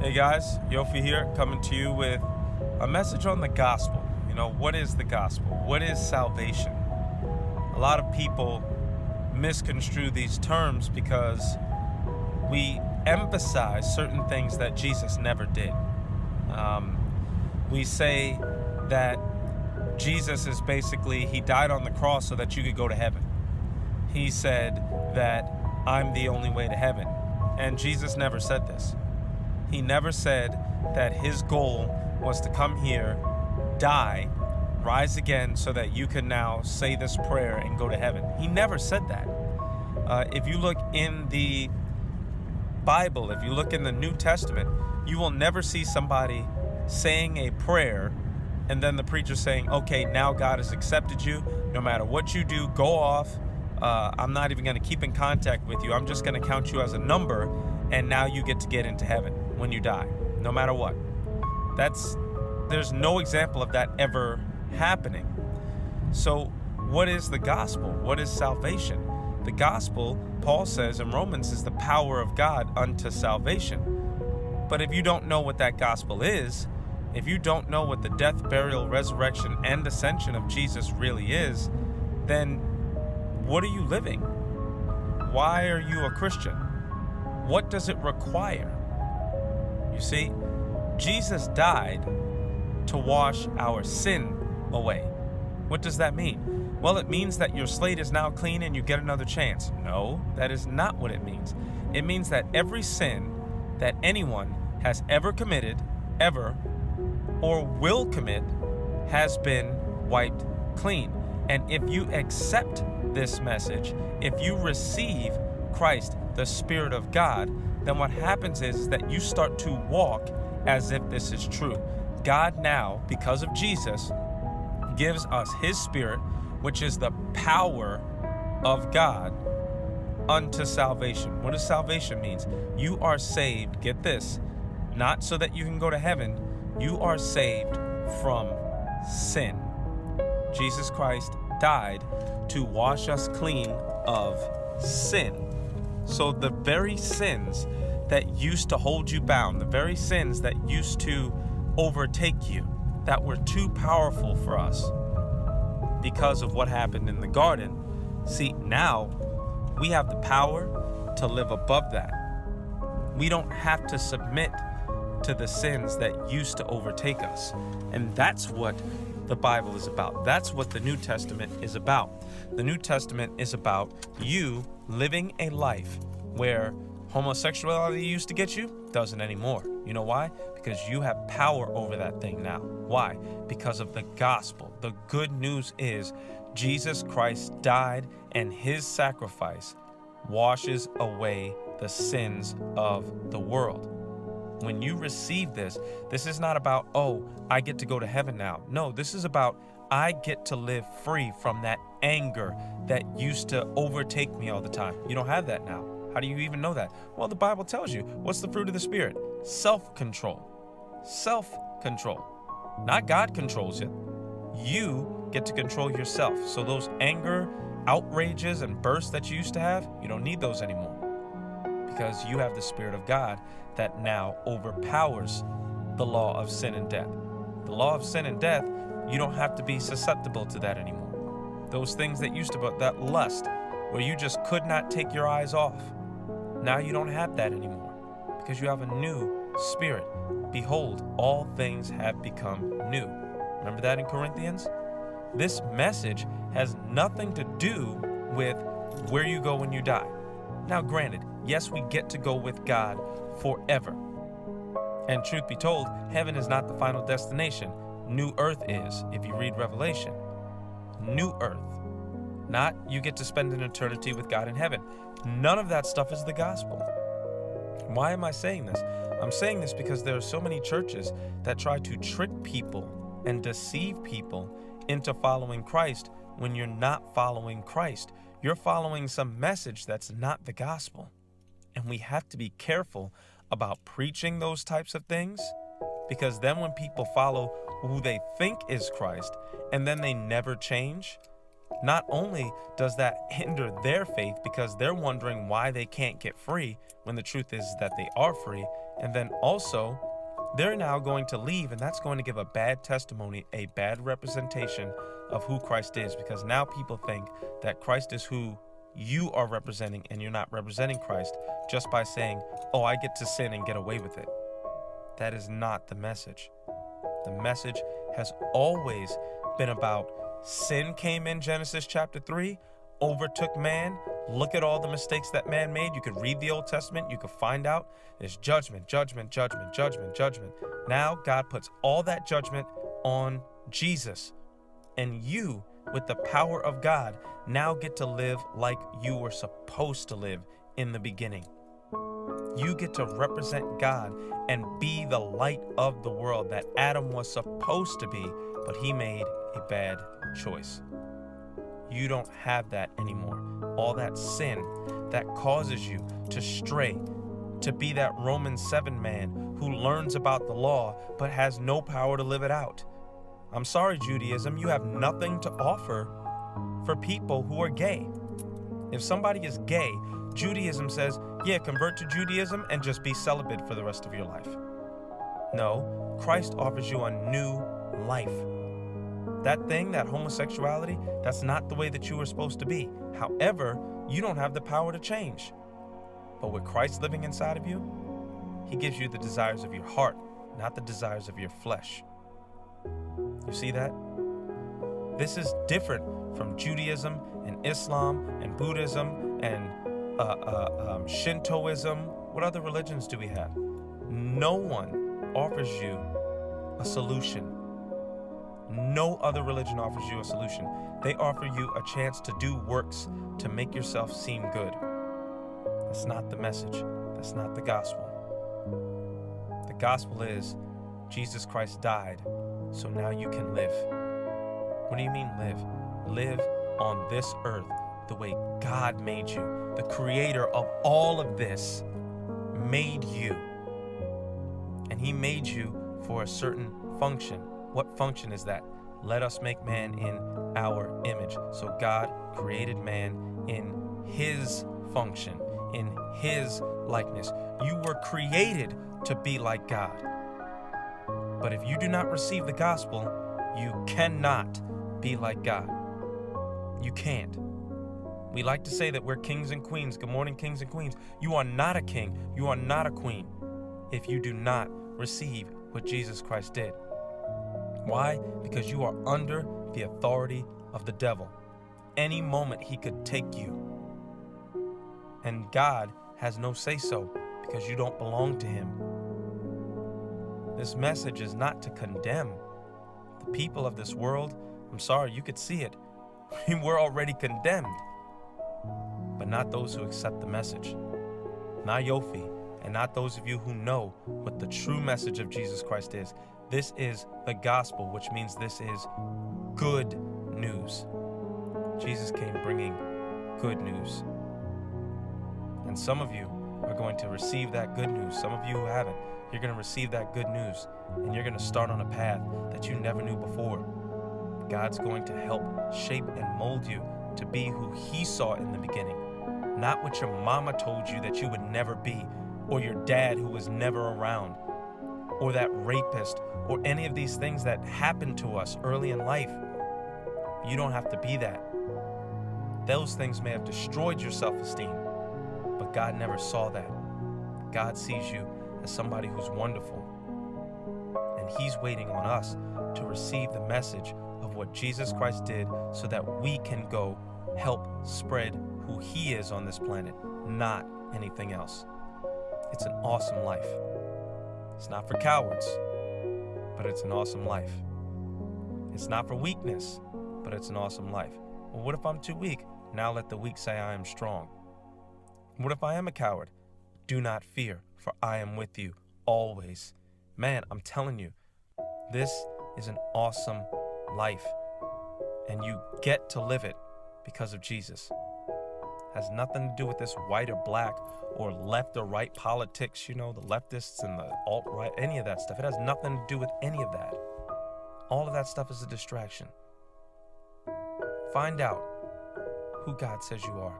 Hey guys, Yophi here, coming to you with a message on the gospel. What is the gospel? What is salvation? A lot of people misconstrue these terms because we emphasize certain things that Jesus never did. We say that Jesus is basically, he died on the cross so that you could go to heaven. He said that I'm the only way to heaven. And Jesus never said this. He never said that his goal was to come here, die, rise again so that you can now say this prayer and go to heaven. He never said that. If you look in the Bible, if you look in the New Testament, you will never see somebody saying a prayer and then the preacher saying, okay, now God has accepted you. No matter what you do, go off. I'm not even going to keep in contact with you. I'm just going to count you as a number, and now you get to get into heaven when you die, no matter what. There's no example of that ever happening. So what is the gospel? What is salvation? The gospel, Paul says in Romans, is the power of God unto salvation. But if you don't know what that gospel is, if you don't know what the death, burial, resurrection, and ascension of Jesus really is, then what are you living? Why are you a Christian? What does it require? You see, Jesus died to wash our sin away. What does that mean? Well, it means that your slate is now clean and you get another chance. No, that is not what it means. It means that every sin that anyone has ever committed, ever, or will commit, has been wiped clean. And if you accept this message, if you receive Christ, the Spirit of God, then what happens is that you start to walk as if this is true. God now, because of Jesus, gives us his Spirit, which is the power of God unto salvation. What does salvation mean? You are saved, get this, not so that you can go to heaven. You are saved from sin. Jesus Christ died to wash us clean of sin. So the very sins that used to hold you bound, the very sins that used to overtake you, that were too powerful for us because of what happened in the garden, see, now we have the power to live above that. We don't have to submit to the sins that used to overtake us. And that's what the Bible is about. That's what the New Testament is about. The New Testament is about you living a life where homosexuality used to get you, doesn't anymore. You know why? Because you have power over that thing now. Why? Because of the gospel. The good news is Jesus Christ died, and his sacrifice washes away the sins of the world. When you receive this, this is not about, oh, I get to go to heaven now. No, this is about, I get to live free from that anger that used to overtake me all the time. You don't have that now. How do you even know that? Well, the Bible tells you. What's the fruit of the Spirit? Self-control. Self-control. Not God controls you. You get to control yourself. So those anger, outrages, and bursts that you used to have, you don't need those anymore. Because you have the Spirit of God that now overpowers the law of sin and death. The law of sin and death, you don't have to be susceptible to that anymore. Those things that used to be, that lust, where you just could not take your eyes off. Now you don't have that anymore because you have a new spirit. Behold, all things have become new. Remember that in Corinthians? This message has nothing to do with where you go when you die. Now, granted, yes, we get to go with God forever. And truth be told, heaven is not the final destination. New earth is, if you read Revelation. New earth. Not you get to spend an eternity with God in heaven. None of that stuff is the gospel. Why am I saying this? I'm saying this because there are so many churches that try to trick people and deceive people into following Christ when you're not following Christ. You're following some message that's not the gospel. And we have to be careful about preaching those types of things, because then when people follow who they think is Christ and then they never change, not only does that hinder their faith because they're wondering why they can't get free when the truth is that they are free, And then also, they're now going to leave, and that's going to give a bad testimony, a bad representation of who Christ is, because now people think that Christ is who you are representing, and you're not representing Christ just by saying, oh, I get to sin and get away with it. That is not the message. The message has always been about sin came in Genesis chapter 3, overtook man. Look at all the mistakes that man made. You could read the Old Testament. You could find out there's judgment, judgment, judgment, judgment, judgment. Now God puts all that judgment on Jesus. And you, with the power of God, now get to live like you were supposed to live in the beginning. You get to represent God and be the light of the world that Adam was supposed to be, but he made a bad choice. You don't have that anymore. All that sin that causes you to stray, to be that Romans 7 man who learns about the law but has no power to live it out. I'm sorry, Judaism, you have nothing to offer for people who are gay. If somebody is gay, Judaism says, yeah, convert to Judaism and just be celibate for the rest of your life. No, Christ offers you a new life. That thing, that homosexuality, that's not the way that you were supposed to be. However, you don't have the power to change. But with Christ living inside of you, he gives you the desires of your heart, not the desires of your flesh. You see that? This is different from Judaism and Islam and Buddhism and Shintoism. What other religions do we have? No one offers you a solution. No other religion offers you a solution. They offer you a chance to do works to make yourself seem good. That's not the message. That's not the gospel. The gospel is Jesus Christ died, so now you can live. What do you mean live? Live on this earth the way God made you. The creator of all of this made you. And he made you for a certain function. What function is that? Let us make man in our image. So God created man in his function, in his likeness. You were created to be like God. But if you do not receive the gospel, you cannot be like God. You can't. We like to say that we're kings and queens. Good morning, kings and queens. You are not a king. You are not a queen if you do not receive what Jesus Christ did. Why? Because you are under the authority of the devil. Any moment he could take you. And God has no say-so because you don't belong to him. This message is not to condemn the people of this world. I'm sorry, you could see it. We're already condemned. But not those who accept the message. Not Yophi, and not those of you who know what the true message of Jesus Christ is. This is the gospel, which means this is good news. Jesus came bringing good news. And some of you are going to receive that good news. Some of you who haven't, you're going to receive that good news. And you're going to start on a path that you never knew before. God's going to help shape and mold you to be who he saw in the beginning. Not what your mama told you that you would never be, or your dad who was never around, or that rapist, or any of these things that happened to us early in life. You don't have to be that. Those things may have destroyed your self-esteem, but God never saw that. God sees you as somebody who's wonderful. And he's waiting on us to receive the message of what Jesus Christ did so that we can go help spread who he is on this planet, not anything else. It's an awesome life. It's not for cowards, but it's an awesome life. It's not for weakness, but it's an awesome life. Well, what if I'm too weak? Now let the weak say I am strong. What if I am a coward? Do not fear, for I am with you always. Man, I'm telling you, this is an awesome life, and you get to live it because of Jesus. Has nothing to do with this white or black or left or right politics, the leftists and the alt-right, any of that stuff. It has nothing to do with any of that. All of that stuff is a distraction. Find out who God says you are.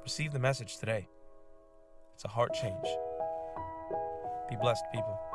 Receive the message today. It's a heart change. Be blessed, people.